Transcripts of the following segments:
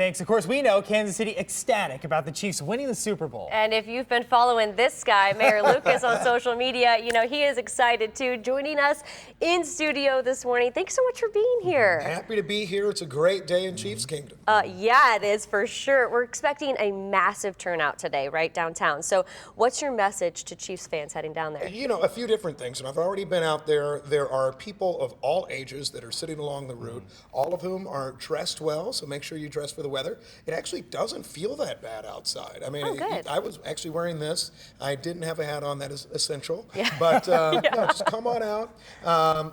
Thanks. Of course, we know Kansas City ecstatic about the Chiefs winning the Super Bowl. And if you've been following this guy, Mayor Lucas, on social media, you know, he is excited too, joining us in studio this morning. Thanks so much for being here. Happy to be here. It's a great day in Chiefs Kingdom. Yeah, it is for sure. We're expecting a massive turnout today, right, downtown. So what's your message to Chiefs fans heading down there? You know, a few different things, and I've already been out there. There are people of all ages that are sitting along the route, all of whom are dressed well, so make sure you dress for the weather. It actually doesn't feel that bad outside. I mean, I was actually wearing this. I didn't have a hat on. That is essential. Yeah. But no, just come on out.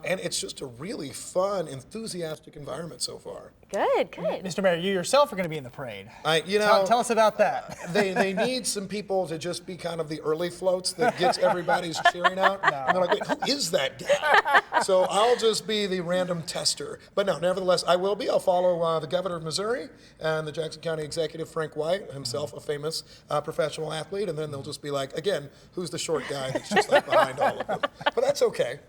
And it's just a really fun, enthusiastic environment so far. Good, good. Mr. Mayor, you yourself are going to be in the parade. You know, tell us about that. They need some people to just be kind of the early floats that gets everybody's cheering out. No. And they're like, wait, who is that guy? So I'll just be the random tester. But no, nevertheless, I will be. I'll follow the governor of Missouri and the Jackson County executive, Frank White, himself a famous professional athlete. And then they'll just be like, again, who's the short guy that's just like behind all of them? But that's okay.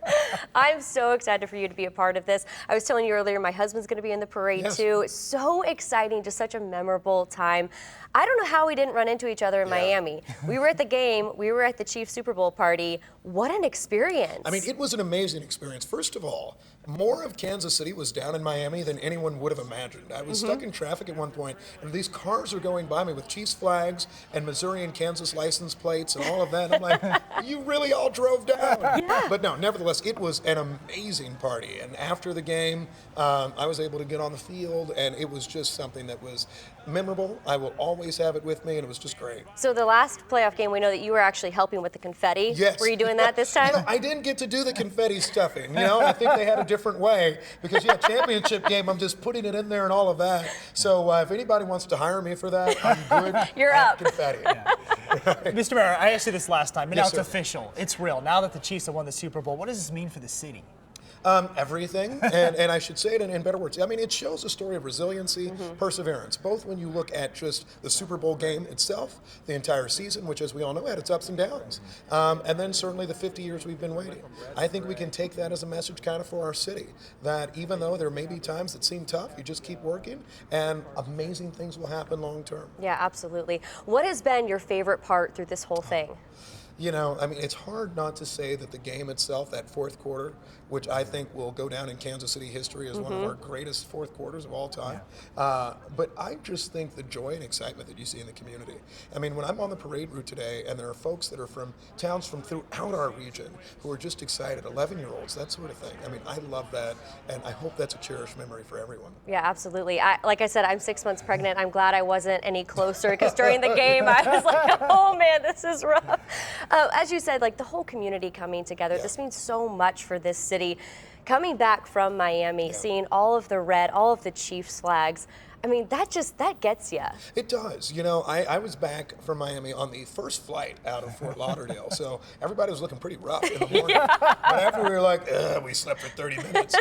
I'm so excited for you to be a part of this. I was telling you earlier, my husband's going to be in the parade too. So exciting, just such a memorable time. I don't know how we didn't run into each other in Miami. We were at the game, we were at the Chiefs Super Bowl party. What an experience. I mean, it was an amazing experience. First of all, more of Kansas City was down in Miami than anyone would have imagined. I was stuck in traffic at one point, and these cars are going by me with Chiefs flags and Missouri and Kansas license plates and all of that. I'm like, you really all drove down. Yeah. But no, nevertheless, it was an amazing party. And after the game, I was able to get on the field, and it was just something that was memorable. I will always have it with me, and it was just great. So the last playoff game, we know that you were actually helping with the confetti. Yes. Were you doing that this time? You know, I didn't get to do the confetti stuffing. You know, I think they had a different way because, yeah, championship game, I'm just putting it in there and all of that. So if anybody wants to hire me for that, I'm good. You're up. Confetti. Mr. Mayor, I asked you this last time, but now Yes, it's sir. official. It's real. Now that the Chiefs have won the Super Bowl, what does this mean for the city? Everything, and I should say it in better words. I mean, it shows a story of resiliency, perseverance, both when you look at just the Super Bowl game itself, the entire season, which, as we all know, had its ups and downs, and then certainly the 50 years we've been waiting. I think we can take that as a message kind of for our city, that even though there may be times that seem tough, you just keep working, and amazing things will happen long term. Yeah, absolutely. What has been your favorite part through this whole thing? You know, I mean, it's hard not to say that the game itself, that fourth quarter, which I think will go down in Kansas City history as one of our greatest fourth quarters of all time. But I just think the joy and excitement that you see in the community. I mean, when I'm on the parade route today, and there are folks that are from towns from throughout our region who are just excited, 11-year-olds, that sort of thing. I mean, I love that, and I hope that's a cherished memory for everyone. Yeah, absolutely. Like I said, I'm 6 months pregnant. I'm glad I wasn't any closer because during the game, I was like, oh man, this is rough. As you said, like the whole community coming together, this means so much for this city. Coming back from Miami, seeing all of the red, all of the Chiefs flags, I mean, that gets you. It does. You know, I was back from Miami on the first flight out of Fort Lauderdale, so everybody was looking pretty rough in the morning. But after we were like, we slept for 30 minutes.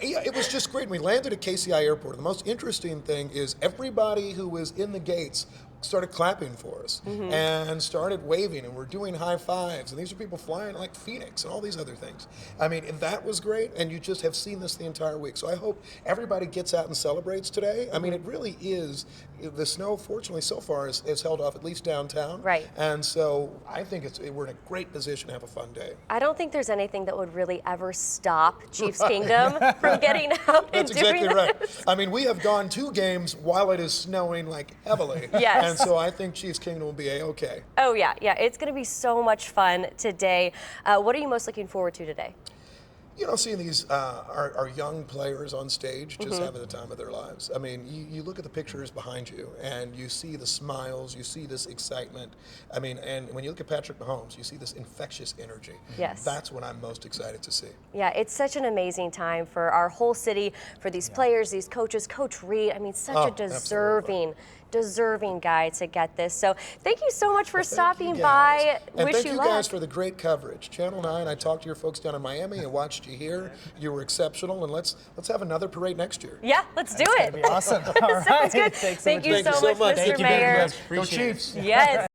Yeah, it was just great. We landed at KCI Airport. The most interesting thing is everybody who was in the gates started clapping for us and started waving, and we're doing high fives, and these are people flying like Phoenix and all these other things. I mean, that was great, and you just have seen this the entire week. So I hope everybody gets out and celebrates today. I mean, it really is, the snow, fortunately, so far is held off, at least downtown. Right. And so I think we're in a great position to have a fun day. I don't think there's anything that would really ever stop Chiefs Kingdom from getting out and doing That's exactly right. this. I mean, we have gone 2 games while it is snowing like heavily. Yes. And so I think Chiefs Kingdom will be A-okay. Oh yeah, it's going to be so much fun today. What are you most looking forward to today? You know, seeing these our young players on stage just having the time of their lives. I mean, you look at the pictures behind you, and you see the smiles, you see this excitement. I mean, and when you look at Patrick Mahomes, you see this infectious energy. Yes. That's what I'm most excited to see. Yeah, it's such an amazing time for our whole city, for these players, these coaches, Coach Reed. I mean, such a deserving guy to get this. So thank you so much for stopping by. And Wish thank you you luck. guys for the great coverage. Channel 9, I talked to your folks down in Miami and watched you here. You were exceptional, and let's have another parade next year. Yeah, let's do it. That'd be awesome. All right. Sounds good. Thanks so Thank much. you so much, Mr. Thank you Mayor. very much. Go Chiefs. Yes.